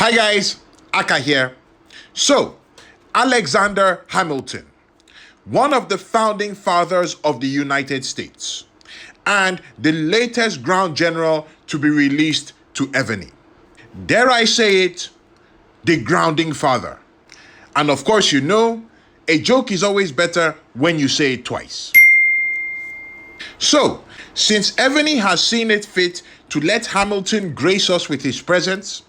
Hi guys, Aka here. So, Alexander Hamilton, one of the founding fathers of the United States, and the latest ground general to be released to Evony. Dare I say it, the grounding father. And of course, you know, a joke is always better when you say it twice. So, since Evony has seen it fit to let Hamilton grace us with his presence,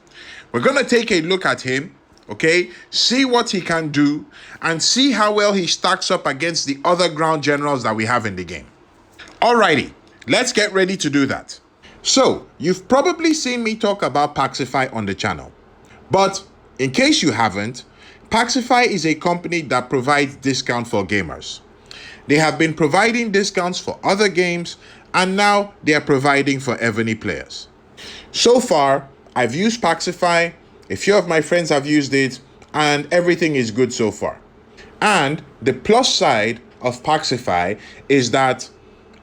we're going to take a look at him, okay, see what he can do, and see how well he stacks up against the other ground generals that we have in the game. Alrighty, let's get ready to do that. So, you've probably seen me talk about Paxify on the channel. But, in case you haven't, Paxify is a company that provides discount for gamers. They have been providing discounts for other games, and now they are providing for Evony players. So far, I've used Paxify, a few of my friends have used it, and everything is good so far. And the plus side of Paxify is that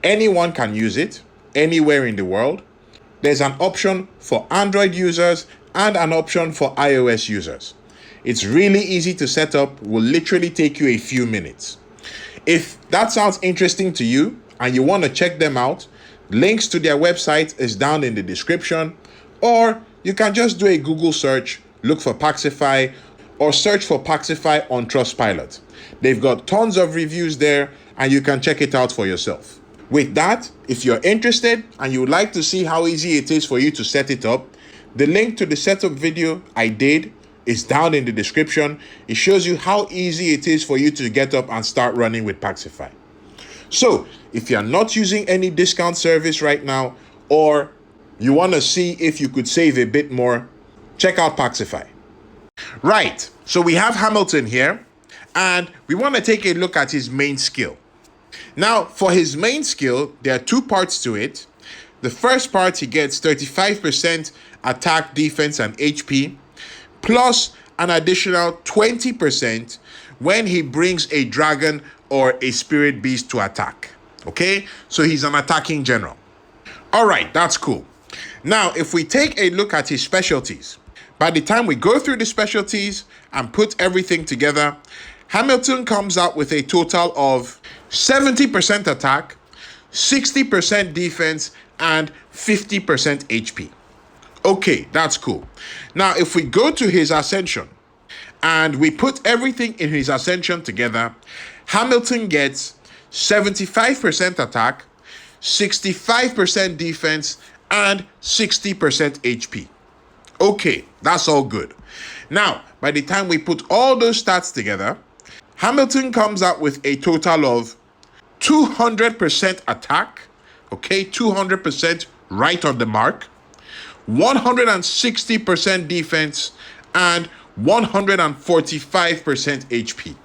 anyone can use it, anywhere in the world. There's an option for Android users and an option for iOS users. It's really easy to set up, will literally take you a few minutes. If that sounds interesting to you and you want to check them out, links to their website is down in the description, or you can just do a Google search, look for Paxify, or search for Paxify on Trustpilot. They've got tons of reviews there and you can check it out for yourself. With that, if you're interested and you would like to see how easy it is for you to set it up, the link to the setup video I did is down in the description. It shows you how easy it is for you to get up and start running with Paxify. So, if you're not using any discount service right now, or you want to see if you could save a bit more, check out Paxify. Right, so we have Hamilton here, and we want to take a look at his main skill. Now, for his main skill, there are two parts to it. The first part, he gets 35% attack, defense, and HP, plus an additional 20% when he brings a dragon or a spirit beast to attack. Okay, so he's an attacking general. All right, that's cool. Now, if we take a look at his specialties, by the time we go through the specialties and put everything together, Hamilton comes out with a total of 70% attack, 60% defense, and 50% HP. Okay, that's cool. Now, if we go to his ascension and we put everything in his ascension together, Hamilton gets 75% attack, 65% defense, and 60% HP. Okay, that's all good. Now, by the time we put all those stats together, Hamilton comes out with a total of 200% attack, okay, 200% right on the mark, 160% defense, and 145% HP.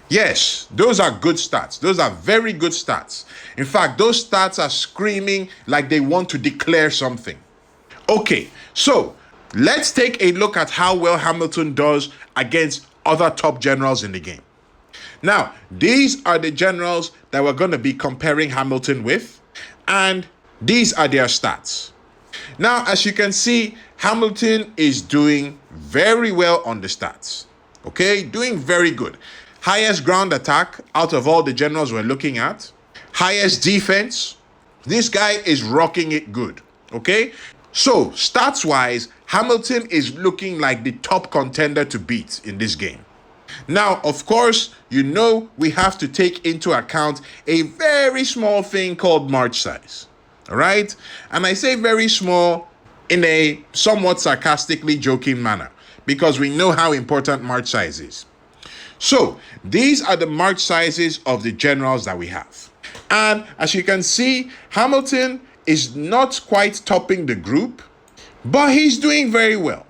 Yes, those are good stats. Those are very good stats. In fact, those stats are screaming like they want to declare something. Okay, so let's take a look at how well Hamilton does against other top generals in the game. Now, these are the generals that we're going to be comparing Hamilton with, and these are their stats. Now, as you can see, Hamilton is doing very well on the stats. Okay, doing very good. Highest ground attack out of all the generals we're looking at. Highest defense. This guy is rocking it good. Okay, so stats-wise, Hamilton is looking like the top contender to beat in this game. Now, of course, you know we have to take into account a very small thing called march size. All right? And I say very small in a somewhat sarcastically joking manner because we know how important march size is. So, these are the march sizes of the generals that we have. And as you can see, Hamilton is not quite topping the group, but he's doing very well.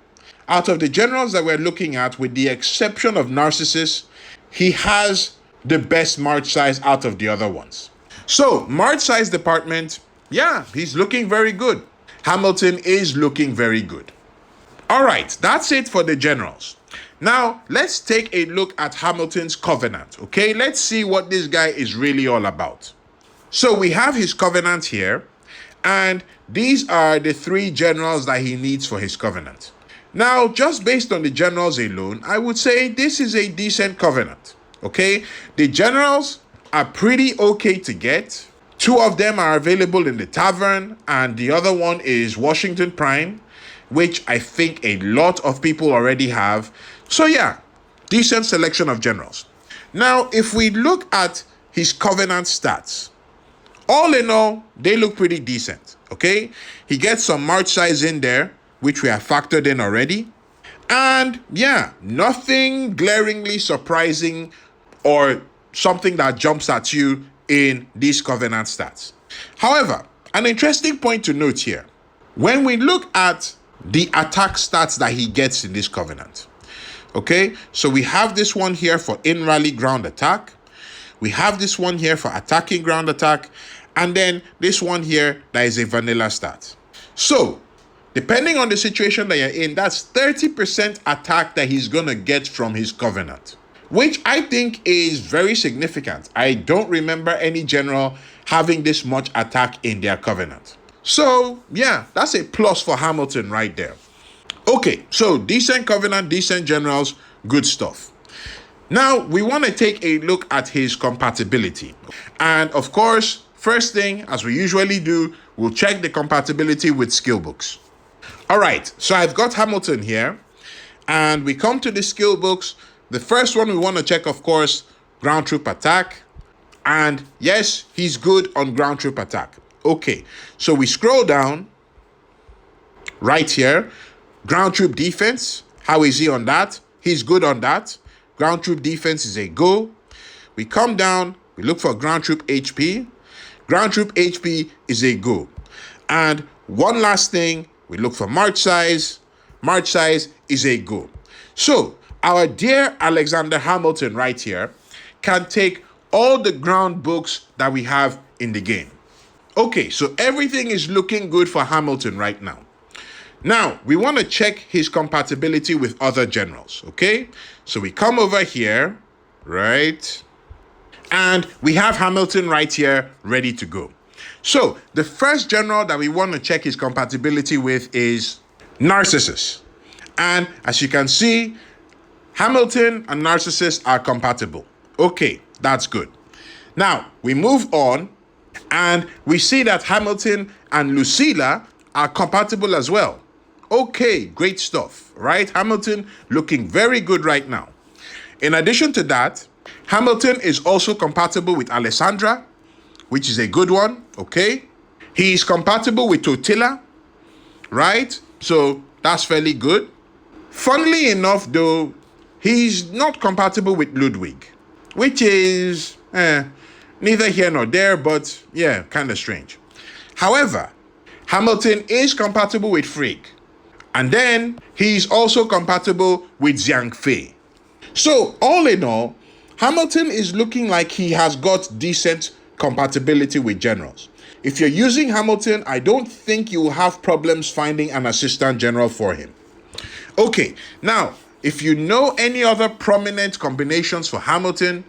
Out of the generals that we're looking at, with the exception of Narcissus, he has the best march size out of the other ones. So, march size department, yeah, he's looking very good. Hamilton is looking very good. All right, that's it for the generals. Now, let's take a look at Hamilton's covenant, okay? Let's see what this guy is really all about. So we have his covenant here, and these are the three generals that he needs for his covenant. Now, just based on the generals alone, I would say this is a decent covenant. Okay, the generals are pretty okay to get. Two of them are available in the tavern, and the other one is Washington Prime, which I think a lot of people already have. So yeah, decent selection of generals. Now, if we look at his covenant stats, all in all, they look pretty decent. Okay, he gets some march size in there, which we have factored in already. And yeah, nothing glaringly surprising or something that jumps at you in these covenant stats. However, an interesting point to note here, when we look at the attack stats that he gets in this covenant, okay, so we have this one here for in rally ground attack, we have this one here for attacking ground attack, and then this one here that is a vanilla stat. So depending on the situation that you're in, that's 30% attack that he's gonna get from his covenant, which I think is very significant. I don't remember any general having this much attack in their covenant. So yeah, that's a plus for Hamilton right there. Okay, so decent covenant, decent generals, good stuff. Now we want to take a look at his compatibility. And of course, first thing, as we usually do, we'll check the compatibility with skill books. All right, so I've got Hamilton here, and we come to the skill books. The first one we want to check, of course, ground troop attack. And yes, he's good on ground troop attack. Okay, so we scroll down right here. Ground troop defense, how is he on that? He's good on that. Ground troop defense is a go. We come down, we look for ground troop HP. Ground troop HP is a go. And one last thing, we look for march size. March size is a go. So our dear Alexander Hamilton right here can take all the ground books that we have in the game. Okay, so everything is looking good for Hamilton right now. Now, we want to check his compatibility with other generals, okay? So we come over here, right? And we have Hamilton right here ready to go. So the first general that we want to check his compatibility with is Narcissus. And as you can see, Hamilton and Narcissus are compatible. Okay, that's good. Now, we move on and we see that Hamilton and Lucilla are compatible as well. Okay, great stuff, right? Hamilton looking very good right now. In addition to that, Hamilton is also compatible with Alessandra, which is a good one, okay? He is compatible with Totila, right? So that's fairly good. Funnily enough, though, he's not compatible with Ludwig, which is neither here nor there, but yeah, kind of strange. However, Hamilton is compatible with Frigg, and then he's also compatible with Xiang Fei. So all in all, Hamilton is looking like he has got decent compatibility with generals. If you're using Hamilton, I don't think you will have problems finding an assistant general for him. Okay, now, if you know any other prominent combinations for Hamilton,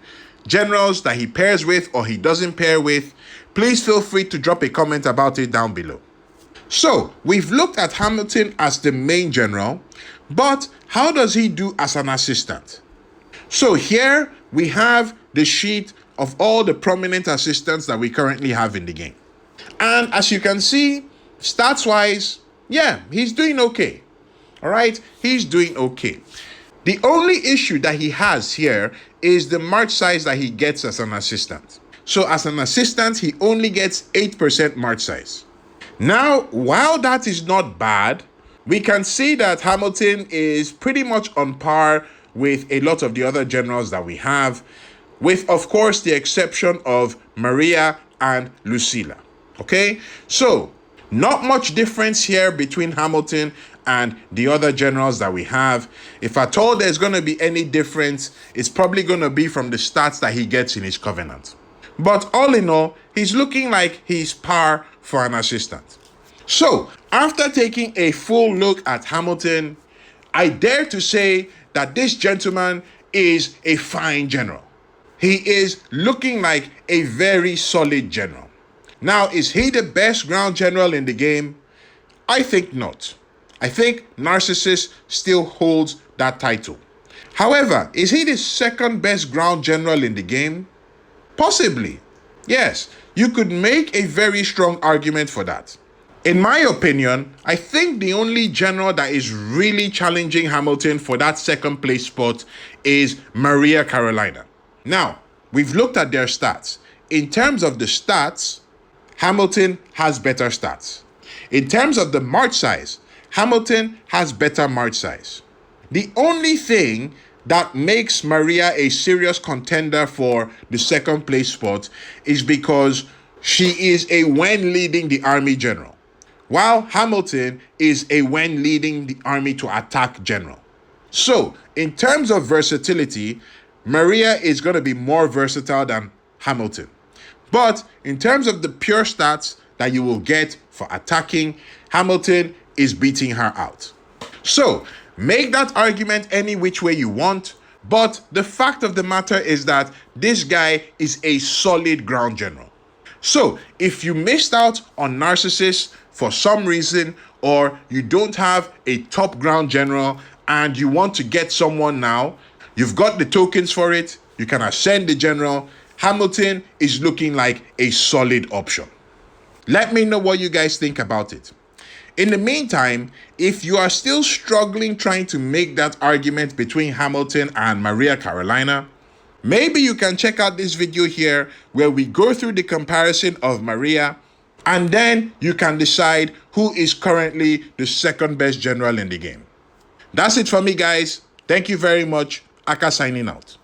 generals that he pairs with or he doesn't pair with, please feel free to drop a comment about it down below. So, we've looked at Hamilton as the main general, but how does he do as an assistant? So here we have the sheet of all the prominent assistants that we currently have in the game. And as you can see, stats-wise, yeah, he's doing okay. All right, he's doing okay. The only issue that he has here is the march size that he gets as an assistant. So as an assistant, he only gets 8% march size. Now, while that is not bad, we can see that Hamilton is pretty much on par with a lot of the other generals that we have, with, of course, the exception of Maria and Lucilla. Okay, so not much difference here between Hamilton and the other generals that we have. If at all there's going to be any difference, it's probably going to be from the stats that he gets in his covenant. But all in all, he's looking like he's par for an assistant. So, after taking a full look at Hamilton, I dare to say that this gentleman is a fine general. He is looking like a very solid general. Now, is he the best ground general in the game? I think not. I think Narcissus still holds that title. However, is he the second best ground general in the game? Possibly. Yes, you could make a very strong argument for that. In my opinion, I think the only general that is really challenging Hamilton for that second place spot is Maria Carolina. Now, we've looked at their stats. In terms of the stats, Hamilton has better stats. In terms of the march size, Hamilton has better march size. The only thing that makes Maria a serious contender for the second place spot is because she is a when leading the army general, while Hamilton is a when leading the army to attack general. So, in terms of versatility, Maria is going to be more versatile than Hamilton. But in terms of the pure stats that you will get for attacking, Hamilton is beating her out. So, make that argument any which way you want, but the fact of the matter is that this guy is a solid ground general. So, if you missed out on Narcissus for some reason, or you don't have a top ground general and you want to get someone now, you've got the tokens for it, you can ascend the general, Hamilton is looking like a solid option. Let me know what you guys think about it. In the meantime, if you are still struggling trying to make that argument between Hamilton and Maria Carolina, maybe you can check out this video here where we go through the comparison of Maria, and then you can decide who is currently the second best general in the game. That's it for me, guys. Thank you very much. Aka signing out.